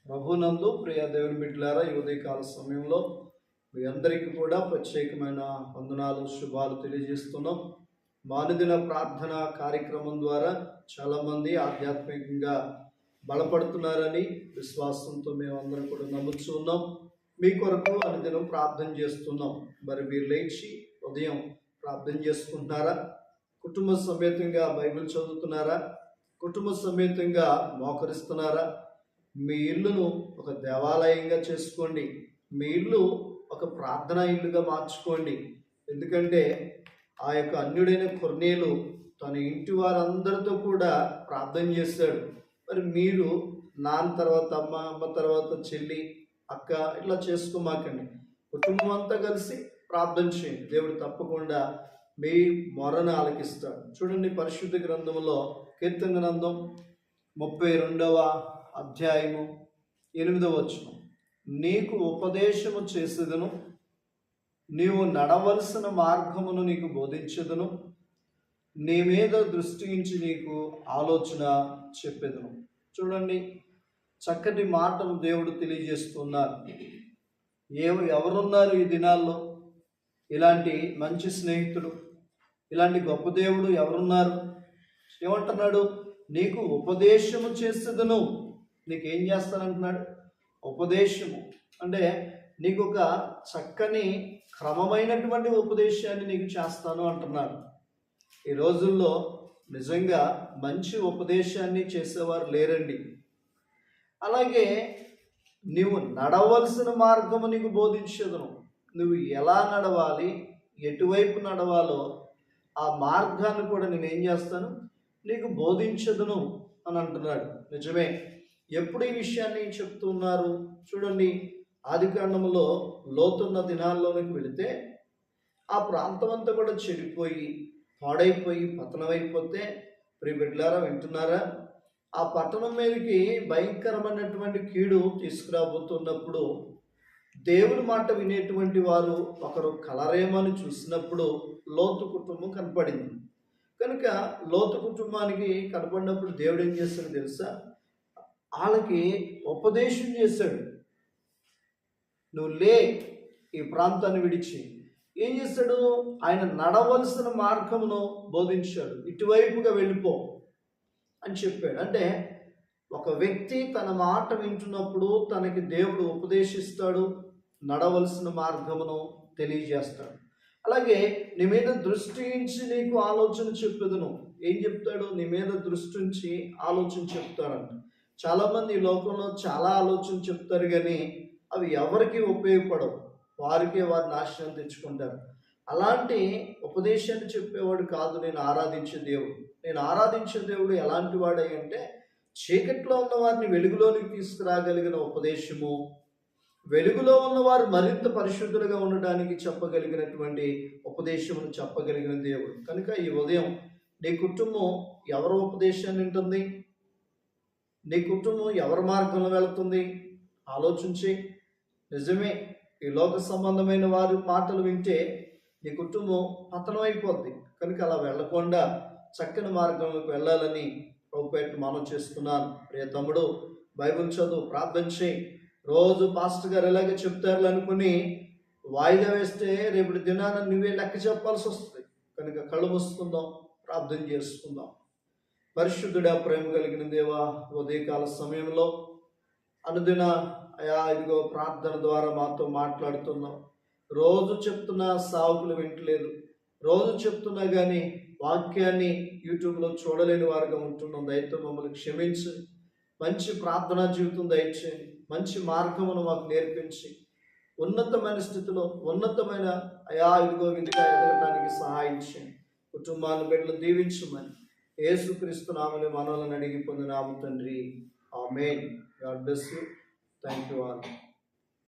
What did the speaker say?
ప్రభునందు ప్రియ దేవుని బిడ్డలారా, ఈ ఉదయకాల సమయంలో మీ అందరికీ కూడా ప్రత్యేకమైన వందనాలు, శుభాలు తెలియజేస్తున్నాం. మానుదిన ప్రార్థన కార్యక్రమం ద్వారా చాలామంది ఆధ్యాత్మికంగా బలపడుతున్నారని విశ్వాసంతో మేమందరం కూడా నమ్ముతున్నాం. మీ కొరకు అనుదినం ప్రార్థన చేస్తున్నాం. మరి మీరు లేచి ఉదయం ప్రార్థన చేసుకుంటున్నారా? కుటుంబ సమేతంగా బైబిల్ చదువుతున్నారా? కుటుంబ సమేతంగా మోకరిస్తున్నారా? మీ ఇల్లును ఒక దేవాలయంగా చేసుకోండి. మీ ఇల్లు ఒక ప్రార్థనా ఇల్లుగా మార్చుకోండి. ఎందుకంటే ఆ యొక్క అన్యుడైన కొర్నేలు తన ఇంటి వారందరితో కూడా ప్రార్థన చేశాడు. మరి మీరు నాన్న తర్వాత అమ్మ, అమ్మ తర్వాత చెల్లి, అక్క ఇట్లా చేసుకోమాకండి. కుటుంబం అంతా కలిసి ప్రార్థన చేయండి. దేవుడు తప్పకుండా మీ మొరను ఆలకిస్తాడు. చూడండి, పరిశుద్ధ గ్రంథంలో కీర్తన గ్రంథం 32వ అధ్యాయము 8వ వచనం. నీకు ఉపదేశము చేసేదను, నీవు నడవలసిన మార్గమును నీకు బోధించదును, నీ మీద దృష్టి ఉంచి నీకు ఆలోచన చెప్పేదను. చూడండి, చక్కటి మాటలు దేవుడు తెలియజేస్తున్నారు. ఎవరున్నారు ఈ దినాల్లో? ఇలాంటి మంచి స్నేహితుడు, ఇలాంటి గొప్ప దేవుడు ఎవరున్నారు? ఏమంటున్నాడు? నీకు ఉపదేశము చేసేదను. నీకేం చేస్తానంటున్నాడు? ఉపదేశము అంటే నీకు ఒక చక్కని క్రమమైనటువంటి ఉపదేశాన్ని నీకు చేస్తాను అంటున్నాడు. ఈ రోజుల్లో నిజంగా మంచి ఉపదేశాన్ని చేసేవారు లేరండి. అలాగే నీవు నడవలసిన మార్గము నీకు బోధించదును. నువ్వు ఎలా నడవాలి, ఎటువైపు నడవాలో ఆ మార్గాన్ని కూడా నేనేం చేస్తాను, నీకు బోధించదును అని అంటున్నాడు. నిజమే. ఎప్పుడు ఈ విషయాన్ని చెప్తున్నారు? చూడండి, ఆదికాండంలో లోతున్న దినాల్లోనికి వెళితే ఆ ప్రాంతం అంతా కూడా చెడిపోయి పాడైపోయి పతనమైపోతే, ప్రియ బిడ్డలారా వింటున్నారా, ఆ పట్టణం మీదకి భయంకరమైనటువంటి కీడు తీసుకురాబోతున్నప్పుడు దేవుని మాట వినేటువంటి వారు ఒకరు కలరేమని చూసినప్పుడు లోతు కుటుంబం కనపడింది. కనుక లోతు కుటుంబానికి కనపడినప్పుడు దేవుడు ఏం చేస్తాడు తెలుసా? వాళ్ళకి ఉపదేశం చేశాడు. నువ్వు లే, ఈ ప్రాంతాన్ని విడిచి. ఏం చేశాడు? ఆయన నడవలసిన మార్గమును బోధించాడు. ఇటువైపుగా వెళ్ళిపో అని చెప్పాడు. అంటే ఒక వ్యక్తి తన మాట వింటున్నప్పుడు తనకి దేవుడు ఉపదేశిస్తాడు, నడవలసిన మార్గమును తెలియజేస్తాడు. అలాగే నీ మీద దృష్టి ఉంచి నీకు ఆలోచన చెప్పేదను. ఏం చెప్తాడు? నీ మీద దృష్టి ఉంచి ఆలోచన చెప్తాడంట. చాలామంది ఈ లోకంలో చాలా ఆలోచన చెప్తారు, కానీ అవి ఎవరికి ఉపయోగపడవు. వారికే వారి నాశనం తెచ్చుకుంటారు. అలాంటి ఉపదేశాన్ని చెప్పేవాడు కాదు నేను ఆరాధించే దేవుడు. నేను ఆరాధించే దేవుడు ఎలాంటి వాడై అంటే చీకట్లో ఉన్న వారిని వెలుగులోనికి తీసుకురాగలిగిన ఉపదేశము, వెలుగులో ఉన్నవారు మరింత పరిశుద్ధులుగా ఉండడానికి చెప్పగలిగినటువంటి ఉపదేశమును చెప్పగలిగిన దేవుడు. కనుక ఈ ఉదయం నీ కుటుంబం ఎవరి ఉపదేశాన్ని వింటుంది? నీ కుటుంబం ఎవరి మార్గంలో వెళుతుంది? ఆలోచించి. నిజమే, ఈ లోక సంబంధమైన వారి మాటలు వింటే నీ కుటుంబం పతనం అయిపోద్ది. కనుక అలా వెళ్ళకుండా చక్కని మార్గంలోకి వెళ్ళాలని ప్రభుపేట మనం చేస్తున్నాను. ప్రియ తమ్ముడు, బైబిల్ చదువు, ప్రార్థన చేయి. రోజు పాస్టర్ గారు ఎలాగే చెప్తారు అనుకుని వాయిదా వేస్తే రేపటి దినాన నువ్వే లెక్క చెప్పాల్సి వస్తుంది. కనుక కళ్ళు మూసుకుందాం, ప్రార్థన చేసుకుందాం. పరిశుద్ధుడా, ప్రేమ కలిగిన దేవా, ఉదయకాల సమయంలో అనుదిన ఇదిగో ప్రార్థన ద్వారా మాతో మాట్లాడుతున్నాం. రోజు చెప్తున్నా సావుకులు వింటలేదు. రోజు చెప్తున్నా కానీ వాక్యాన్ని యూట్యూబ్లో చూడలేని వారుగా ఉంటున్నాం. దయతో మమ్మల్ని క్షమించి మంచి ప్రార్థనా జీవితం దయచేయండి. మంచి మార్గమును మాకు నేర్పించి ఉన్నతమైన స్థితిలో ఉన్నతమైన ఇదిగో విధిగా ఎదగడానికి సహాయం చేయండి. కుటుంబాన్ని బిడ్డలు దీవించమని యేసుక్రీస్తు నామములో మనవులను అడిగి పొందినాము తండ్రి. Amen. God bless you. Thank you all.